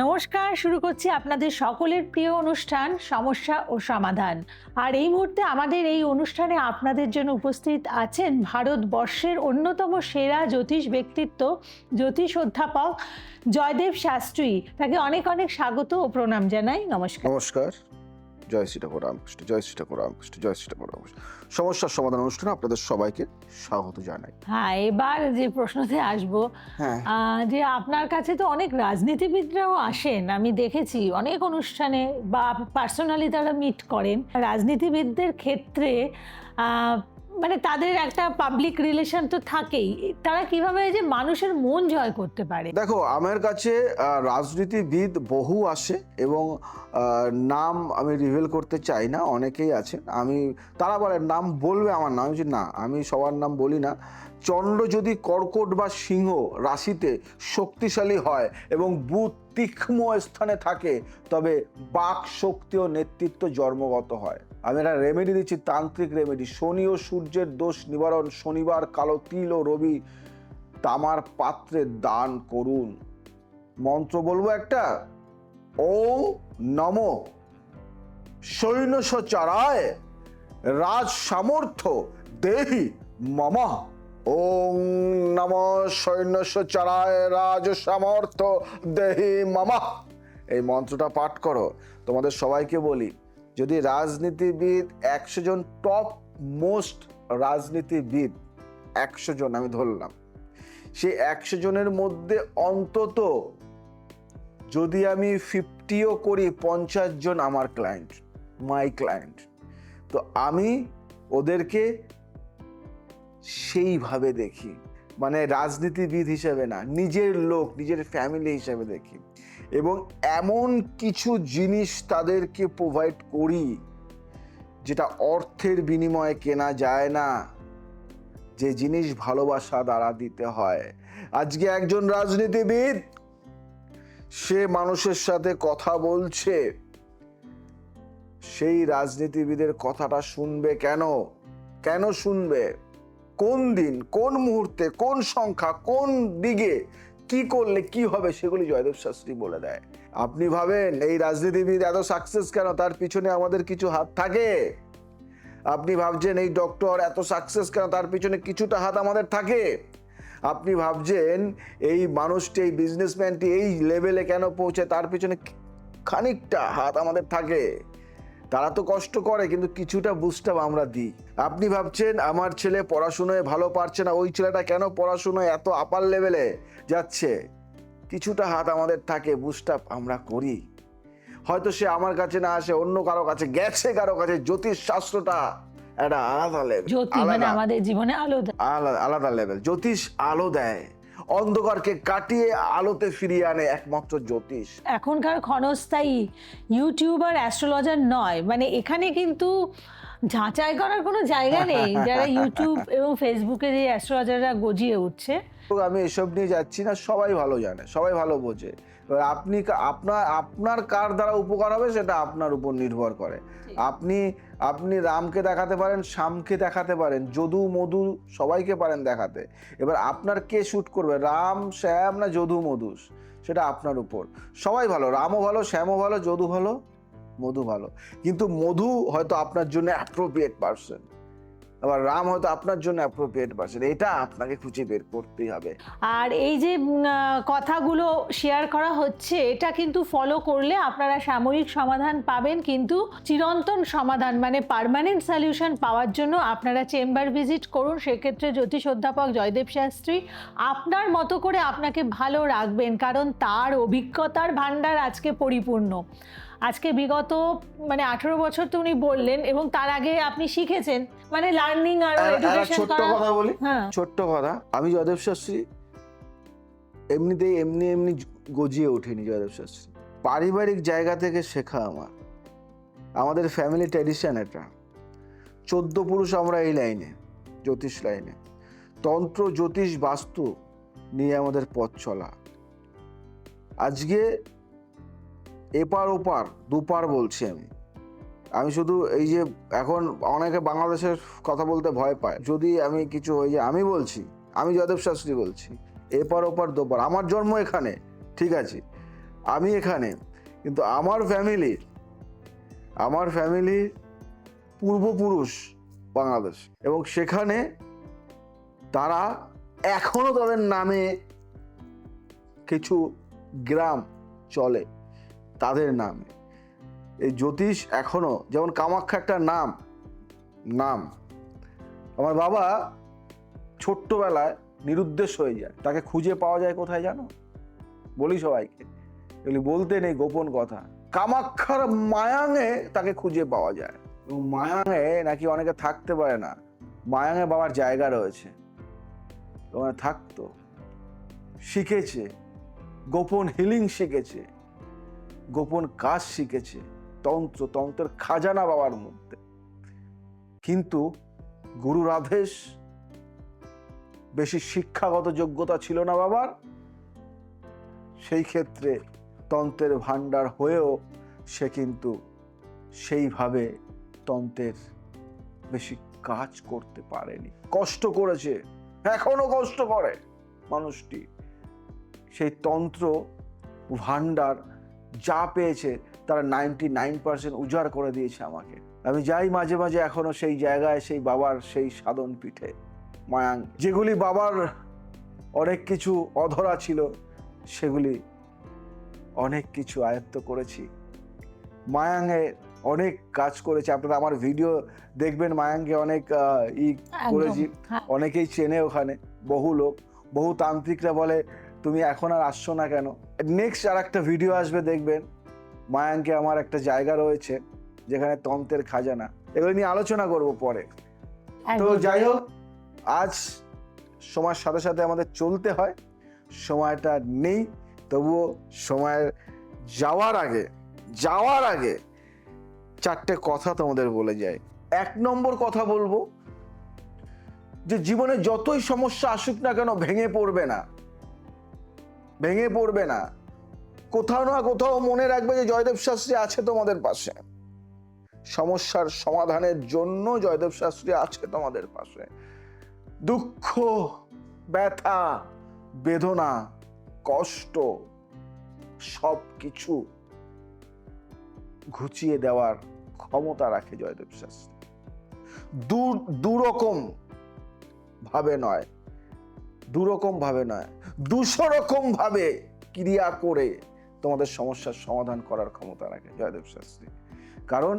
নমস্কার, শুরু করছি আপনাদের সকলের প্রিয় অনুষ্ঠান সমস্যা ও সমাধান। আর এই মুহূর্তে আমাদের এই অনুষ্ঠানে আপনাদের জন্য উপস্থিত আছেন ভারতবর্ষের অন্যতম সেরা জ্যোতিষ ব্যক্তিত্ব, জ্যোতিষ অধ্যাপক জয়দেব শাস্ত্রী। তাকে অনেক অনেক স্বাগত ও প্রণাম জানাই। নমস্কার। নমস্কার। জয় শ্রী ঠাকুর রামকৃষ্ণ, জয় শ্রী ঠাকুর রামকৃষ্ণ, জয় শ্রী ঠাকুর রামকৃষ্ণ। সমস্যার সমাধান অনুষ্ঠানে আপনাদের সবাইকে স্বাগত জানাই। হ্যাঁ, এবার যে প্রশ্নতে আসবো, হ্যাঁ, যে আপনার কাছে তো অনেক রাজনীতিবিদরাও আসেন, আমি দেখেছি অনেক অনুষ্ঠানে বা পার্সোনালি তারা মিট করেন। রাজনীতিবিদদের ক্ষেত্রে মানে তাদের একটা পাবলিক রিলেশন তো থাকেই, তারা কিভাবে এই যে মানুষের মন জয় করতে পারে? দেখো আমার কাছে রাজনীতিবিদ বহু আসে এবং নাম আমি রিভিল করতে চাই না, অনেকেই আছেন। তারা বলে নাম বলবে আমার নাম, আমি বলছি, না আমি সবার নাম বলি না। চন্দ্র যদি কর্কট বা সিংহ রাশিতে শক্তিশালী হয় এবং বুধ তীক্ষ্ণ স্থানে থাকে, তবে বাক শক্তি ও নেতৃত্ব জন্মগত হয়। আমি একটা রেমেডি দিচ্ছি, তান্ত্রিক রেমেডি। শনি ও সূর্যের দোষ নিবারণ, শনিবার কালো তিল ও রবি তামার পাত্রে দান করুন। মন্ত্র বলবো একটা, ওম নমো সৈন্যসচারায় রাজ সামর্থ্য দেহি মম। ওম নমো সৈন্যসচারায় রাজ সামর্থ্য দেহি মম। এই মন্ত্রটা পাঠ করো। তোমাদের সবাইকে বলি, যদি রাজনীতিবিদ 100 জন টপ মোস্ট রাজনীতিবিদ 100 জন আমি ধরলাম, সেই 100 জনের মধ্যে অন্তত যদি আমি 50ও করি, 50 জন আমার ক্লায়েন্ট, মাই ক্লায়েন্ট, তো আমি ওদেরকে সেইভাবে দেখি, মানে রাজনীতিবিদ হিসেবে না, নিজের লোক, নিজের ফ্যামিলি হিসেবে দেখি। এবং এমন কিছু জিনিস তাদেরকে প্রোভাইড করি যেটা অর্থের বিনিময়ে কেনা যায় না, যে জিনিস ভালোবাসা দ্বারা দিতে হয়। আজকে একজন রাজনীতিবিদ, সে মানুষের সাথে কথা বলছে, সেই রাজনীতিবিদের কথাটা শুনবে কেন? কেন শুনবে? কোন দিন, কোন মুহূর্তে, কোন সংখ্যা, কোন দিকে কি করলে কি হবে, সেগুলি জয়দেব শাস্ত্রী বলে দেয়। আপনি ভাবেন এই রাজনীতিবিদ এত সাকসেস কেন? তার পিছনে আমাদের কিছু হাত থাকে। আপনি ভাবছেন এই ডক্টর এত সাকসেস কেন? তার পিছনে কিছুটা হাত আমাদের থাকে। আপনি ভাবছেন এই মানুষটি, এই বিজনেসম্যানটি এই লেভেলে কেন পৌঁছে, তার পিছনে খানিকটা হাত আমাদের থাকে। তারা তো কষ্ট করে, কিন্তু কিছুটা বুস্ট আপ আমরা দিই। আপনি ভাবছেন আমার ছেলে পড়াশোনায় ভালো পারছে না, ওই ছেলেটা কেন পড়াশোনায় এত আপার লেভেলে যাচ্ছে, কিছুটা হাত আমাদের থাকে, বুস্ট আপ আমরা করি। হয়তো সে আমার কাছে না আসে, অন্য কারো কাছে গেছে, কারো কাছে। জ্যোতিষ শাস্ত্রটা একটা আলাদা লেভেল, জ্যোতি মানে আমাদের জীবনে আলো দেয়। আলাদা লেভেল। জ্যোতিষ আলো দেয়, অন্ধকারকে কাটিয়ে আলোতে ফিরিয়ে আনে একমাত্র জ্যোতিষ। এখনকার ক্ষণস্থায়ী ইউটিউবার অ্যাস্ট্রোলজার নয়, মানে এখানে কিন্তু যাচাই করার কোনো জায়গা নেই। যারা ইউটিউব এবং ফেসবুকে যে অ্যাস্ট্রোলজাররা গজিয়ে উঠছে, আমি এসব নিয়ে যাচ্ছি না, সবাই ভালো জানে, সবাই ভালো বোঝে। এবার আপনার কার দ্বারা উপকার হবে সেটা আপনার উপর নির্ভর করে। আপনি রামকে দেখাতে পারেন, শ্যামকে দেখাতে পারেন, যদু মধু সবাইকে পারেন দেখাতে। এবার আপনার কে শুট করবে, রাম শ্যাম না যদু মধু, সেটা আপনার উপর। সবাই ভালো, রামও ভালো, শ্যামও ভালো, যদু ভালো, মধু ভালো। কিন্তু মধু হয়তো আপনার জন্য অ্যাপ্রোপ্রিয়েট পারসন, আবার রাম হয়তো আপনার জন্য অ্যাপ্রোপ্রিয়েট পারসন। এটা আপনাকে খুঁজে বের করতেই হবে। আর এই যে কথাগুলো শেয়ার করা হচ্ছে, এটা কিন্তু ফলো করলে আপনারা সাময়িক সমাধান পাবেন, কিন্তু চিরন্তন সমাধান মানে পার্মানেন্ট সলিউশন পাওয়ার জন্য আপনারা চেম্বার ভিজিট করুন। সেক্ষেত্রে জ্যোতিষ অধ্যাপক জয়দেব শাস্ত্রী আপনার মতো করে আপনাকে ভালো রাখবেন, কারণ তার অভিজ্ঞতার ভাণ্ডার আজকে পরিপূর্ণ। আজকে বিগত মানে 18 বছর তো উনি বললেন, এবং তার আগে আপনি শিখেছেন, মানে লার্নিং আর এডুকেশন ছোট্ট করা। কথা বলি, হ্যাঁ, ছোট্ট কথা। আমি জয়দেব শাস্ত্রী এমনিতেই এমনি গজিয়ে ওঠেনি। জয়দেব শাস্ত্রী পারিবারিক জায়গা থেকে শেখা। আমাদের ফ্যামিলি ট্র্যাডিশন এটা। 14 পুরুষ আমরা এই লাইনে, জ্যোতিষ লাইনে। তন্ত্র, জ্যোতিষ, বাস্তু নিয়ে আমাদের পথ চলা। আজকে এপার ওপার দুপার বলছি আমি শুধু এই যে এখন অনেকে বাংলাদেশের কথা বলতে ভয় পায়, যদি আমি কিছু হয়ে যায়। আমি বলছি, আমি জয়দেব শাস্ত্রী বলছি, এপার ওপার দোপার। আমার জন্ম এখানে, ঠিক আছে, আমি এখানে, কিন্তু আমার ফ্যামিলি পূর্বপুরুষ বাংলাদেশ, এবং সেখানে তারা এখনো তাদের নামে কিছু গ্রাম চলে, তাদের নামে। এই জ্যোতিষ এখনো, যেমন কামাখ্যা একটা নাম। আমার বাবা ছোট্টবেলায় নিরুদ্দেশ হয়ে যায়, তাকে খুঁজে পাওয়া যায় কোথায় জানো? বলি সবাইকে, এগুলি বলতে নেই গোপন কথা। কামাখ্যার মায়াঙে তাকে খুঁজে পাওয়া যায়, এবং মায়াঙে নাকি অনেকে থাকতে পারে না, মায়াঙে বাবার জায়গা রয়েছে, ওখানে থাকতো, শিখেছে, গোপন হিলিং শিখেছে, গোপন কাজ শিখেছে, তন্ত্রের খাজানা বাবার মধ্যে। কিন্তু গুরুর আদেশ, বেশি শিক্ষাগত যোগ্যতা ছিল না বাবার, সেই ক্ষেত্রে তন্ত্রের ভান্ডার হয়েও সে কিন্তু সেইভাবে তন্ত্রের বেশি কাজ করতে পারেনি। কষ্ট করেছে, এখনো কষ্ট করে মানুষটি। সেই তন্ত্র ভান্ডার যা পেয়েছে তারা 99% উজাড় করে দিয়েছে আমাকে। আমি যাই মাঝে মাঝে এখনো সেই জায়গায়, সেই বাবার সেই সাধন পিঠে মায়াং, যেগুলি বাবার অনেক কিছু অধরা ছিল, সেগুলি অনেক কিছু আয়ত্ত করেছি। মায়াঙে অনেক কাজ করেছে, আপনারা আমার ভিডিও দেখবেন, মায়াঙ্গে অনেক করেছি, অনেকেই চেনে ওখানে, বহু লোক, বহু তান্ত্রিকরা বলে তুমি এখন আর আসছো না কেন। নেক্সট আর একটা ভিডিও আসবে, দেখবেন মায়াঙ্গে আমার একটা জায়গা রয়েছে যেখানে তন্ত্রের খাজানা, এগুলো নিয়ে আলোচনা করব পরে। তো যাই হোক, আজ সময়ের সাথে সাথে আমাদের চলতে হয়, সময়টা নেই, তবুও সময়ের যাওয়ার আগে চারটে কথা তোমাদের বলে যায়। 1 নম্বর কথা বলবো যে জীবনে যতই সমস্যা আসুক না কেন ভেঙে পড়বে না। কোথাও না কোথাও মনে রাখবে যে জয়দেব শাস্ত্রী আছে তোমাদের পাশে, সমস্যার সমাধানের জন্য জয়দেব শাস্ত্রী আছে তোমাদের পাশে। দুঃখ, ব্যথা, বেদনা, কষ্ট সব কিছু ঘুচিয়ে দেওয়ার ক্ষমতা রাখে জয়দেব শাস্ত্রী। দুরকম ভাবে নয়, 200 রকম ভাবে ক্রিয়া করে তোমাদের সমস্যার সমাধান করার ক্ষমতা রাখে জয়দেব শাস্ত্রী। কারণ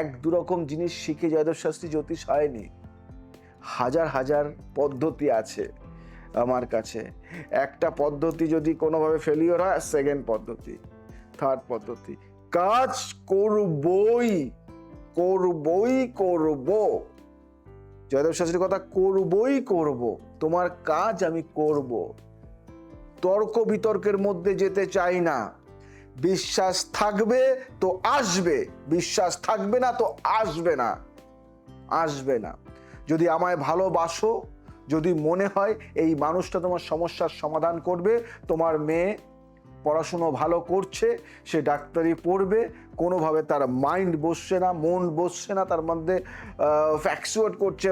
1-2 রকম জিনিস শিখে জয়দেব শাস্ত্রী জ্যোতিষ হয়নি, হাজার পদ্ধতি আছে আমার কাছে। একটা পদ্ধতি যদি কোনোভাবে ফেলিওর হয়, সেকেন্ড পদ্ধতি, থার্ড পদ্ধতি, কাজ করবই। জয়দেব শাস্ত্রীর কথা, করব, তোমার কাজ আমি করব। তর্ক বিতর্কের মধ্যে যেতে চাই না। বিশ্বাস থাকবে তো আসবে, বিশ্বাস থাকবে না তো আসবে না। যদি আমায় ভালোবাসো, যদি মনে হয় এই মানুষটা তোমার সমস্যার সমাধান করবে, তোমার মেয়ে পড়াশুনো ভালো করছে, সে ডাক্তারি পড়বে, কোনোভাবে তার মাইন্ড বসছে না, মন বসছে না, তার মধ্যে ফ্যাক্সুয়েট করছে,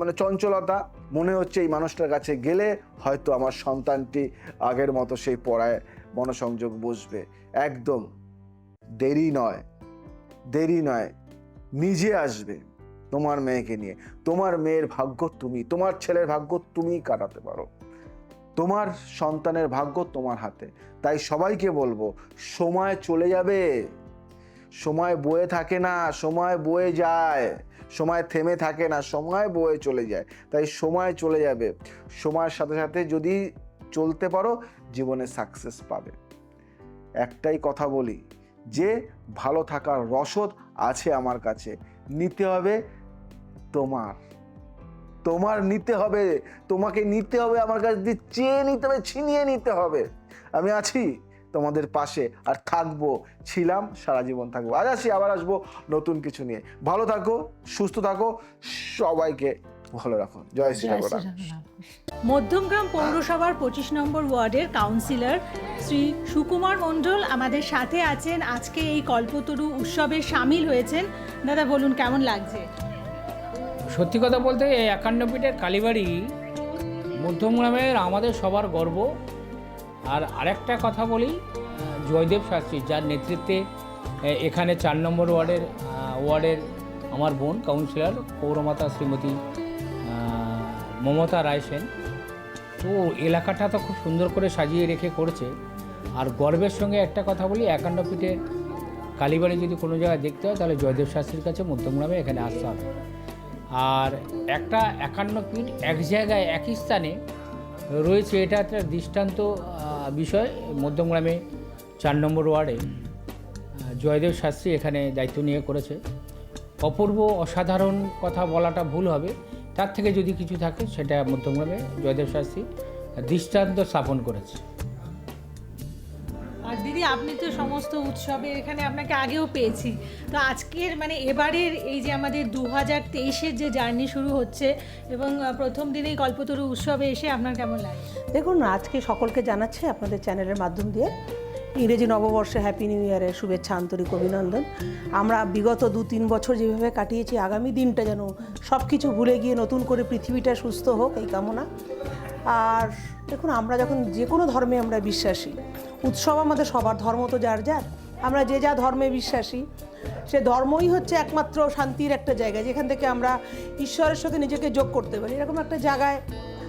মানে চঞ্চলতা, মনে হচ্ছে এই মানুষটার কাছে গেলে হয়তো আমার সন্তানটি আগের মতো সেই পড়ায় মনোসংযোগ বসবে। একদম দেরি নয়, নিজে আসবে তোমার মেয়েকে নিয়ে। তোমার মেয়ের ভাগ্য তুমি, তোমার ছেলের ভাগ্য তুমিই কাটাতে পারো, তোমার সন্তানের ভাগ্য তোমার হাতে। তাই সবাইকে বলবো, সময় চলে যাবে, সময় বয়ে থাকে না, সময় বয়ে যায়, সময় থেমে থাকে না, সময় বয়ে চলে যায়। তাই সময় চলে যাবে, সময়ের সাথে সাথে যদি চলতে পারো জীবনে সাকসেস পাবে। একটাই কথা বলি, যে ভালো থাকার রসদ আছে আমার কাছে, নিতে হবে তোমার নিতে হবে, তোমাকে নিতে হবে, আমার কাছে দিয়ে চেয়ে নিতে হবে, ছিনিয়ে নিতে হবে। আমি আছি তোমাদের পাশে, আর থাকবো, ছিলাম, সারা জীবন থাকবো। আজ আসি, আবার আসবো নতুন কিছু নিয়ে। ভালো থাকো, সুস্থ থাকো, সবাইকে ভালো রাখো। জয় শ্রী রাম। মধ্যমগ্রাম পৌরসভার 25 নম্বর ওয়ার্ডের কাউন্সিলর শ্রী সুকুমার মণ্ডল আমাদের সাথে আছেন, আজকে এই কল্পতরু উৎসবে সামিল হয়েছেন। দাদা বলুন, কেমন লাগছে? সত্যি কথা বলতে এই 51 ফিটের কালীবাড়ি মধ্যমগ্রামের আমাদের সবার গর্ব। আর আরেকটা কথা বলি, জয়দেব শাস্ত্রী, যার নেতৃত্বে এখানে 4 নম্বর ওয়ার্ডের আমার বোন কাউন্সিলর পৌরমাতা শ্রীমতী মমতা রায় সেন, তো এলাকাটা তো খুব সুন্দর করে সাজিয়ে রেখে করেছে। আর গর্বের সঙ্গে একটা কথা বলি, 51 ফিটের কালীবাড়ি যদি কোনো জায়গায় দেখতে হয় তাহলে জয়দেব শাস্ত্রীর কাছে মধ্যমগ্রামে এখানে আসতে হবে। আর একটা 51 ফিট এক জায়গায় একই স্থানে রয়েছে, এটা একটা দৃষ্টান্ত বিষয়। মধ্যমগ্রামে 4 নম্বর ওয়ার্ডে জয়দেব শাস্ত্রী এখানে দায়িত্ব নিয়ে করেছে। অপূর্ব অসাধারণ কথা বলাটা ভুল হবে, তার থেকে যদি কিছু থাকে সেটা মধ্যমগ্রামে জয়দেব শাস্ত্রী দৃষ্টান্ত স্থাপন করেছে। আর দিদি, আপনি তো সমস্ত উৎসবে এখানে আপনাকে আগেও পেয়েছি, তো আজকের মানে এবারের এই যে আমাদের 2023-এর যে জার্নি শুরু হচ্ছে এবং প্রথম দিনেই কল্পতরু উৎসবে এসে আপনার কেমন লাগে? দেখুন, আজকে সকলকে জানাচ্ছি আপনাদের চ্যানেলের মাধ্যম দিয়ে ইংরেজি নববর্ষে হ্যাপি নিউ ইয়ারের শুভেচ্ছা, আন্তরিক অভিনন্দন। আমরা বিগত 2-3 বছর যেভাবে কাটিয়েছি, আগামী দিনটা যেন সব কিছু ভুলে গিয়ে নতুন করে পৃথিবীটা সুস্থ হোক, এই কামনা। আর দেখুন, আমরা যখন যে কোনো ধর্মে আমরা বিশ্বাসী, উৎসব আমাদের সবার, ধর্ম তো যার যার, আমরা যে যা ধর্মে বিশ্বাসী, সে ধর্মই হচ্ছে একমাত্র শান্তির একটা জায়গা, যেখান থেকে আমরা ঈশ্বরের সঙ্গে নিজেকে যোগ করতে পারি, এরকম একটা জায়গায়।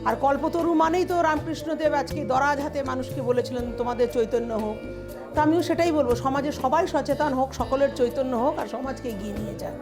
আর কল্পতরু মানেই তো রামকৃষ্ণদেব আজকে দরাজ হাতে মানুষকে বলেছিলেন তোমাদের চৈতন্য হোক। তো আমিও সেটাই বলবো, সমাজে সবাই সচেতন হোক, সকলের চৈতন্য হোক, আর সমাজকে এগিয়ে নিয়ে যাক।